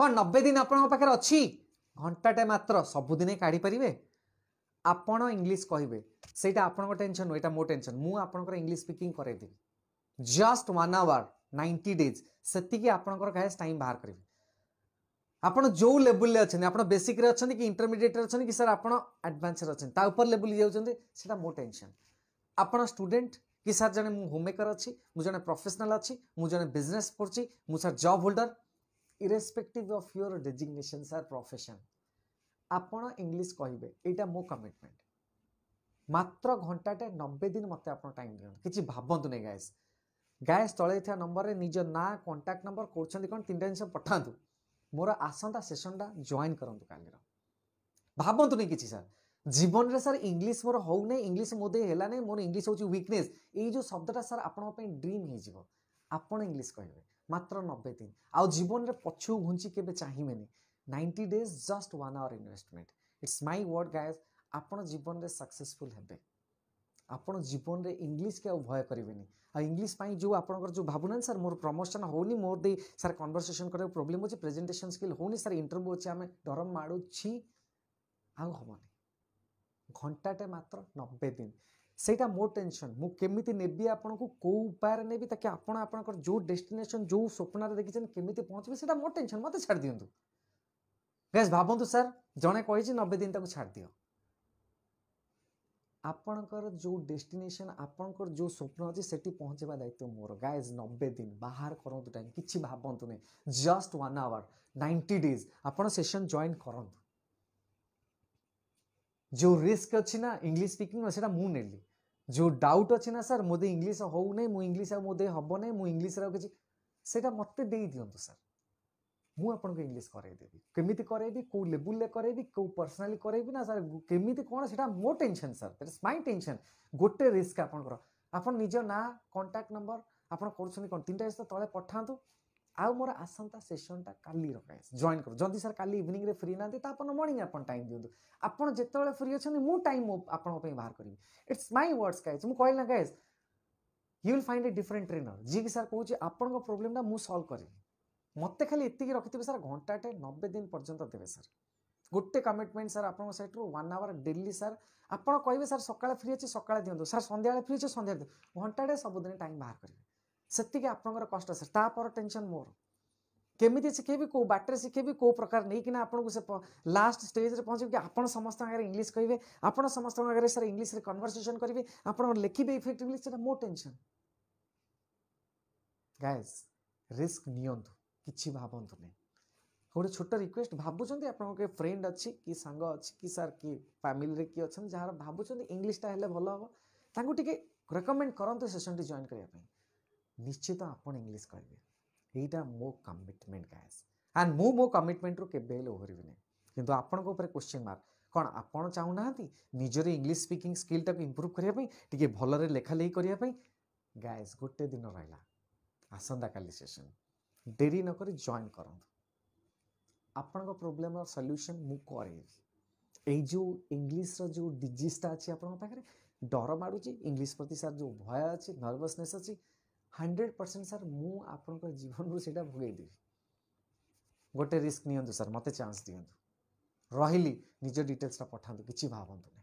कौन 90 दिन आपण पाखे अच्छी घंटाटे मात्र सबुदिन काढ़ी पारे आपण इंग्लीश कहे से आपण टेंशन नुह मो टेंशन मुझे इंग्लीश स्पीकिंग करदेवी जस्ट 1 आवर 90 डेज से आपंकर गाइस टाइम बाहर करेंगे आपण जो लेवल अच्छे आप बेसिक रे अच्छे कि इंटरमीडिएट अच्छे कि सर आप एडवांस अच्छे ऊपर लेवल जाऊँच मो टेंशन आपण स्टूडेंट कि सर जने मु होममेकर अच्छी मुझे प्रोफेशनल अच्छी मुझे बिजनेस करची मु sir job holder irrespective of your designation sir profession आपण इंग्लिश कहे यहाँ मो कमिटमेंट मात्र घंटाटे 90 दिन मत आप टाइम दिखाँ कि भावतु नहीं गायस गायस तले था नंबर रे निज ना कांटेक्ट नंबर कौन कौन 3टा जिन पठातु मोर आसंता सेशन जॉइन करूँ काली भावतु नहीं कि सर जीवन रे सर इंग्लिश मोर हो नहीं इंग्लिश मोदे है नहीं मोर इंग्लिश हूँ वीकनेस ये जो शब्दटा सर आपंप ड्रीम हो आपण इंग्लिश कहे मात्र 90 दिन आउ जीवन रे पछु घुंची केबे चाहिमेनी 90 days just 1 hour investment it's my word guys आपण जीवन रे सक्सेसफुल हेबे आपण जीवन रे इंग्लिश के भय करेंगे आ इंग्लिश पाई जो आपनकर जो भावना सर मोर प्रमोशन होनी मोर दे सर कन्वर्सेशन करे प्रॉब्लम होची प्रेजेंटेशन स्किल होनी सर इंटरव्यू अच्छे आम डर माड़ुछि आउ हमनी घंटाटे मात्र 90 दिन सेटा मो टेंशन मु केमिति नेबी आपन को को उपाय नेबी ताकि आपण आपनकर जो डेस्टिनेशन जो स्वप्न रे देखिछन केमिति पहुंचबे सेटा मो टेंशन मते छाड़ दियंतु गाइस भाबंतु सर जने कहिछि 90 दिन ताको छाड़ दियो आपणकर जो डेस्टिनेशन आपणकर जो स्वप्न अच्छे सेठी पहुंचेबा दायित्व मोर गाइस 90 दिन बाहर करंतु टाइम किछि भाबंतु नै जस्ट 1 आवर 90 डेज आपण सेशन जॉइन करंतु जो रिस्क अच्छी ना इंग्लिश स्पीकिंग से मु नेली जो डाउट अच्छी ना सर मोदे इंग्लिश हो नहीं मु इंग्लिश मोदे हम नहीं मु इंग्लिश किसी से मत दे दिंतु सर मु आपन को इंग्लिश करदेवी केमिति करैबी को लेवल ले करैबी को पर्सनली करैबी ना सर केमिति कोन सेटा मो tension sir that is my tension गोटे रिस्क आपन आपन निज ना कांटेक्ट नंबर आपन करछनी कोन 3टा जिस तळे पठांतु आउ मोर आसंता सेशनटा काली रखाए जॉइन करो जल्दी सर काली इवनिंग रे फ्री ना अपन मॉर्निंग अपन टाइम दिंतु आपन जेतेबेले फ्री अछन मु टाइम आपन पे बाहर करी इट्स माय वर्ड्स गाइस मु कहल ना guys you will find a different trainer जी कि सर कहूँ आपन प्रोब्लेम ना मु सॉल्व करी मते खाली एतिकी रखिथिबे सर घंटाटे 90 दिन पर्यंत देबे सर गोटे कमिटमेंट सर आपन साइड रो 1 आवर डेली सर आपन कहबे सर सकाळे फ्री अछि सकाळे दियंतु सर संध्या फ्री अछि संध्या दियंतु घंटाटे सब दिन टाइम बाहर करिवे सेतिके आपनकर कष्ट सर ता पर टेंशन मोर केमिति शिखेबी को बाटर शिखेबी को प्रकार नहीं कि ना आपन को से लास्ट स्टेज रे पहुंचे कि आपन समस्त आगे इंग्लिश कहिबे आपन समस्त आगे सर इंग्लिश रे कन्वर्सेशन करिवे आपन लेखिबे इफेक्टिवली सेटा मो टेंशन गाइस रिस्क नियंतु किछि भाबंतु नै गोटे छोट रिक्वेस्ट भाबुचंदी आपन के फ्रेंड अच्छी कि संग अच्छी कि सर कि फैमिली रे कि अछन जहार भाबुचंदी इंग्लिश टा हेले भलो हो तांको टिके रेकमेंड करंतु सेशन टी जॉइन करिया पई निश्चित आपन इंग्लिश कहबे एटा मो कमिटमेंट गाइस एंड मो कमिटमेंट रो केबे हेले ओहरिबे नै किंतु आपन को ऊपर क्वेश्चन मार्क कोन आपन चाहू नाहंती निजर इंग्लिश स्पीकिंग स्किल टा इंप्रूव करिया पई टिके भलो रे लेखा लेखी करिया पई गाइस गोटे दिन रहला आसंदा काली सेशन देरी न करी जॉइन करंतु आपन को प्रॉब्लम रो सॉल्यूशन मु करेबी ए जो इंग्लिश रो जो डिजीज ता अछि आपन पाखरे डर माडुची इंग्लिश प्रति सर जो भय अछि नर्वसनेस अछि 100% सर मु आपन को जीवन रो सेटा भोगै देबी गोटे रिस्क नियंतु सर मते चांस दियंतु रहिली निज डिटेल्स ता पठांतु किछि भाबंतु नै।